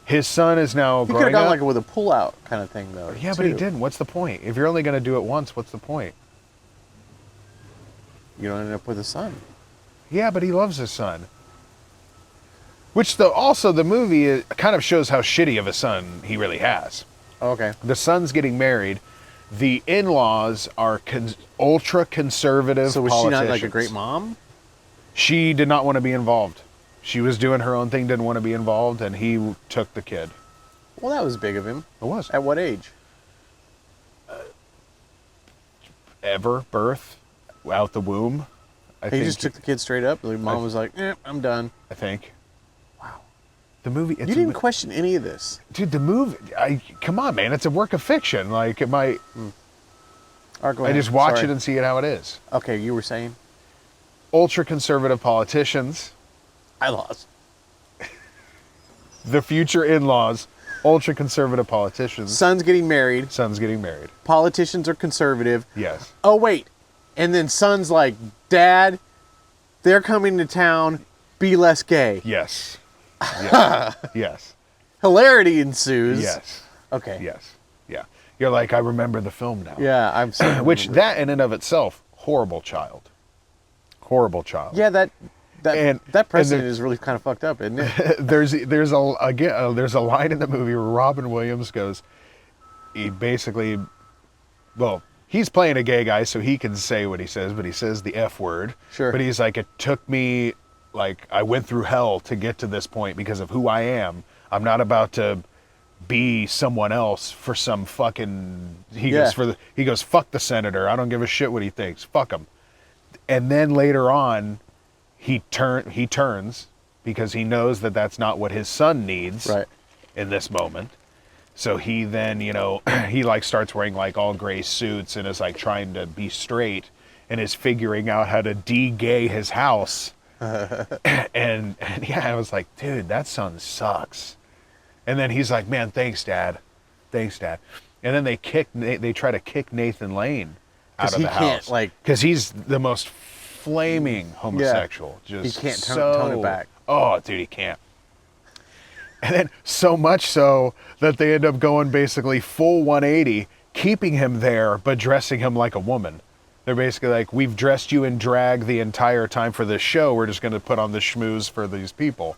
Speaker 2: His son is now growing up.
Speaker 1: He could have gone with a pull-out kind of thing, though.
Speaker 2: Yeah, but he didn't. What's the point? If you're only going to do it once, what's the point?
Speaker 1: You don't end up with a son.
Speaker 2: Yeah, but he loves his son. Which, also, the movie kind of shows how shitty of a son he really has.
Speaker 1: Oh, okay.
Speaker 2: The son's getting married. The in-laws are ultra-conservative
Speaker 1: So was
Speaker 2: politicians.
Speaker 1: she not a great mom?
Speaker 2: She did not want to be involved. She was doing her own thing, didn't want to be involved, and he took the kid.
Speaker 1: Well, that was big of him.
Speaker 2: It was.
Speaker 1: At what age?
Speaker 2: Birth, out the womb.
Speaker 1: He just took the kid straight up. The mom was like, I'm done.
Speaker 2: I think.
Speaker 1: Wow.
Speaker 2: The movie.
Speaker 1: You didn't question any of this.
Speaker 2: Dude, the movie. Come on, man. It's a work of fiction. It might.
Speaker 1: Right, go
Speaker 2: I
Speaker 1: ahead.
Speaker 2: just watch it and see it how it is.
Speaker 1: Okay, you were saying?
Speaker 2: Ultra-conservative politicians.
Speaker 1: I lost.
Speaker 2: The future in-laws. Ultra-conservative politicians.
Speaker 1: Son's getting married. Politicians are conservative.
Speaker 2: Yes.
Speaker 1: Oh, wait. And then son's like, Dad, they're coming to town. Be less gay.
Speaker 2: Yes. Yes. Yes.
Speaker 1: Hilarity ensues.
Speaker 2: Yes.
Speaker 1: Okay.
Speaker 2: Yes. Yeah. You're like, I remember the film now.
Speaker 1: Yeah, I'm sorry.
Speaker 2: Which, that in and of itself, horrible child. Horrible child.
Speaker 1: Yeah, that precedent is really kind of fucked up, isn't it?
Speaker 2: there's a line in the movie where Robin Williams goes, he basically, he's playing a gay guy, so he can say what he says, but he says the F word.
Speaker 1: Sure.
Speaker 2: But he's like, it took me, I went through hell to get to this point because of who I am. I'm not about to be someone else for some fucking, he goes, fuck the senator. I don't give a shit what he thinks. Fuck him. And then later on, he turns because he knows that that's not what his son needs in this moment. So he then, he starts wearing all gray suits and is trying to be straight and is figuring out how to de-gay his house. and yeah, I was like, dude, that son sucks. And then he's like, man, thanks, Dad. Thanks, Dad. And then they try to kick Nathan Lane out of the house. Because he's the most flaming homosexual.
Speaker 1: Yeah. Just he can't tone it back.
Speaker 2: Oh, dude, he can't. And then so much so that they end up going basically full 180, keeping him there, but dressing him like a woman. They're basically like, we've dressed you in drag the entire time for this show. We're just going to put on the schmooze for these people.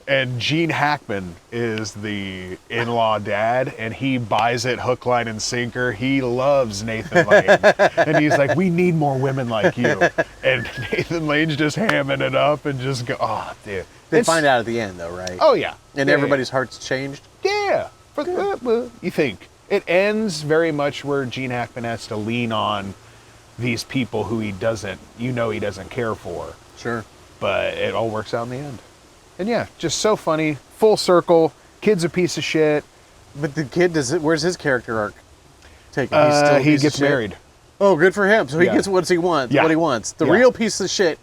Speaker 2: And Gene Hackman is the in-law dad, and he buys it hook, line, and sinker. He loves Nathan Lane. And he's like, we need more women like you. And Nathan Lane's just hamming it up and just go, oh, dude.
Speaker 1: They find out at the end, though, right?
Speaker 2: Oh, yeah.
Speaker 1: And everybody's heart's changed?
Speaker 2: Yeah. You think. It ends very much where Gene Hackman has to lean on these people who he doesn't care for.
Speaker 1: Sure.
Speaker 2: But it all works out in the end. And yeah, just so funny. Full circle. Kid's a piece of shit.
Speaker 1: But the kid, where's his character arc taken?
Speaker 2: He gets married.
Speaker 1: Oh, good for him. So he gets what he wants.
Speaker 2: Yeah.
Speaker 1: What he wants. The real piece of shit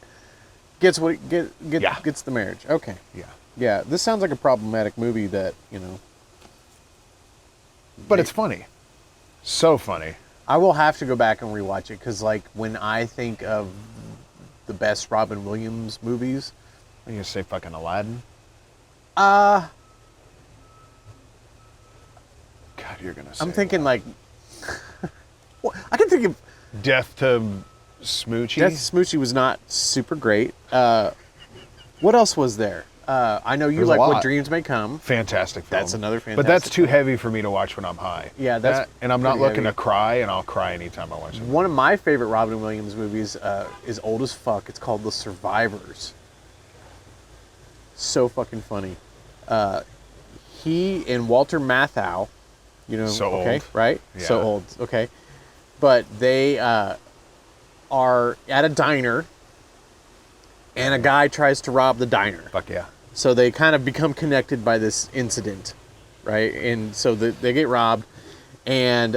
Speaker 1: gets gets the marriage. Okay.
Speaker 2: Yeah.
Speaker 1: Yeah. This sounds like a problematic movie that
Speaker 2: But it's funny. So funny.
Speaker 1: I will have to go back and rewatch it because, like, when I think of the best Robin Williams movies,
Speaker 2: Are you gonna say fucking Aladdin?
Speaker 1: God,
Speaker 2: you're gonna say
Speaker 1: I'm thinking like, well, I can think of
Speaker 2: Death to Smoochie.
Speaker 1: Death to Smoochie was not super great. What else was there? I know you
Speaker 2: There's
Speaker 1: like
Speaker 2: a lot.
Speaker 1: What Dreams May Come.
Speaker 2: Fantastic film.
Speaker 1: That's another fantastic.
Speaker 2: But that's too
Speaker 1: film.
Speaker 2: heavy for me to watch when I'm high.
Speaker 1: Yeah, that's
Speaker 2: and I'm not
Speaker 1: pretty
Speaker 2: looking
Speaker 1: heavy.
Speaker 2: to cry, and I'll cry anytime I watch it.
Speaker 1: One of my favorite Robin Williams movies is old as fuck. It's called The Survivors. So fucking funny. He and Walter Matthau,
Speaker 2: So
Speaker 1: okay,
Speaker 2: old.
Speaker 1: right?
Speaker 2: Yeah.
Speaker 1: So old, okay. But they are at a diner, and a guy tries to rob the diner.
Speaker 2: Fuck yeah.
Speaker 1: So they kind of become connected by this incident, right? And so they get robbed, and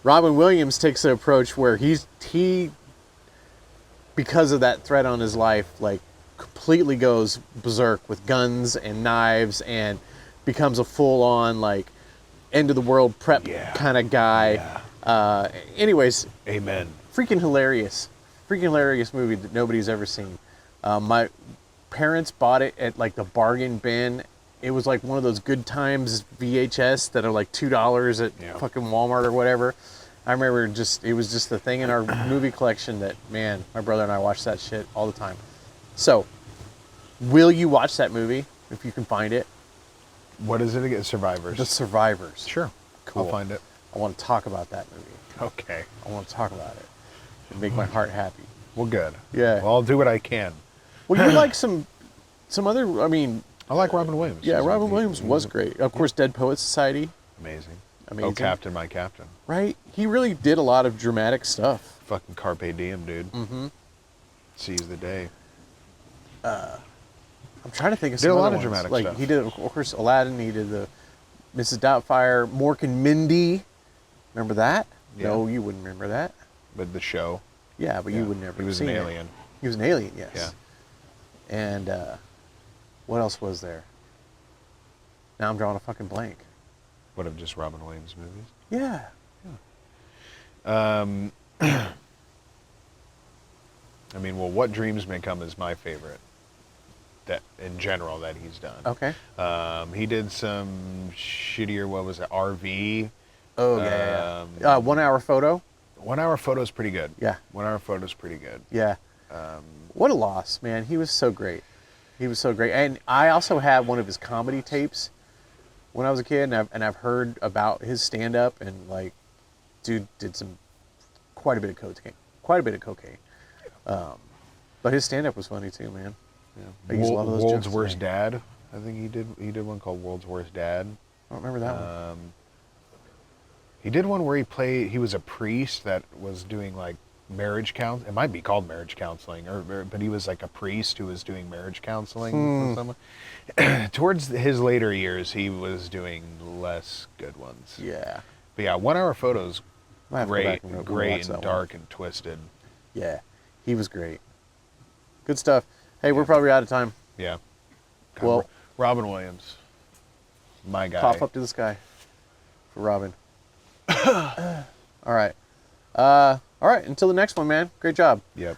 Speaker 1: Robin Williams takes an approach where he, because of that threat on his life, like completely goes berserk with guns and knives and becomes a full-on like end of the world prep kind of guy.
Speaker 2: Yeah.
Speaker 1: Anyways,
Speaker 2: Amen.
Speaker 1: freaking hilarious movie that nobody's ever seen. My parents bought it at like the bargain bin. It was like one of those Good Times VHS that are like $2 at fucking Walmart or whatever. I remember it was just the thing in our movie collection that, man, my brother and I watched that shit all the time. So, will you watch that movie if you can find it?
Speaker 2: What is it again? Survivors.
Speaker 1: The Survivors.
Speaker 2: Sure.
Speaker 1: Cool.
Speaker 2: I'll find it.
Speaker 1: I want to talk about that movie.
Speaker 2: Okay.
Speaker 1: I want to talk about it. It'd make my heart happy.
Speaker 2: Well, good.
Speaker 1: Yeah.
Speaker 2: Well, I'll do what I can.
Speaker 1: Well, you like some other, I mean...
Speaker 2: I like Robin Williams.
Speaker 1: Yeah, Robin Williams was great. Of course, Dead Poets Society.
Speaker 2: Amazing.
Speaker 1: Amazing.
Speaker 2: Oh, Captain, my Captain.
Speaker 1: Right? He really did a lot of dramatic stuff.
Speaker 2: Fucking Carpe Diem, dude. Mm-hmm. Seize the day.
Speaker 1: I'm trying to think of
Speaker 2: Did
Speaker 1: some
Speaker 2: a lot
Speaker 1: other
Speaker 2: of
Speaker 1: ones.
Speaker 2: dramatic
Speaker 1: like,
Speaker 2: stuff.
Speaker 1: He did, of course, Aladdin. He did the Mrs. Doubtfire, Mork and Mindy. Remember that?
Speaker 2: Yeah.
Speaker 1: No, you wouldn't remember that.
Speaker 2: But the show.
Speaker 1: Yeah, but you would never
Speaker 2: He was
Speaker 1: seen
Speaker 2: an
Speaker 1: it.
Speaker 2: alien.
Speaker 1: He was an alien, yes.
Speaker 2: Yeah.
Speaker 1: And what else was there? Now I'm drawing a fucking blank.
Speaker 2: What of just Robin Williams movies?
Speaker 1: Yeah.
Speaker 2: I mean, well, What Dreams May Come is my favorite. That in general that he's done.
Speaker 1: Okay.
Speaker 2: He did some shittier. What was it? RV.
Speaker 1: Oh yeah. 1 hour photo.
Speaker 2: 1 hour photo is pretty good.
Speaker 1: Yeah.
Speaker 2: 1 hour photo is pretty good.
Speaker 1: Yeah. What a loss, man. He was so great. He was so great. And I also had one of his comedy tapes when I was a kid, and I've heard about his stand-up, and like, dude did quite a bit of cocaine. But his stand-up was funny too, man.
Speaker 2: Yeah.
Speaker 1: I used a lot of those
Speaker 2: World's
Speaker 1: jokes
Speaker 2: Worst
Speaker 1: today.
Speaker 2: Dad. I think he did one called World's Worst Dad.
Speaker 1: I don't remember that one.
Speaker 2: He did one where he was a priest that was doing like marriage counsel. It might be called marriage counseling, but he was like a priest who was doing marriage counseling for someone. Towards his later years, he was doing less good ones.
Speaker 1: Yeah.
Speaker 2: But yeah, 1 hour photos,
Speaker 1: Might have to go back and
Speaker 2: great
Speaker 1: rewatch
Speaker 2: and
Speaker 1: that
Speaker 2: dark and twisted.
Speaker 1: Yeah. He was great. Good stuff. Hey, we're probably out of time.
Speaker 2: Yeah. God,
Speaker 1: Well,
Speaker 2: Robin Williams. My guy.
Speaker 1: Cough up to the sky for Robin. All right. All right. Until the next one, man. Great job.
Speaker 2: Yep.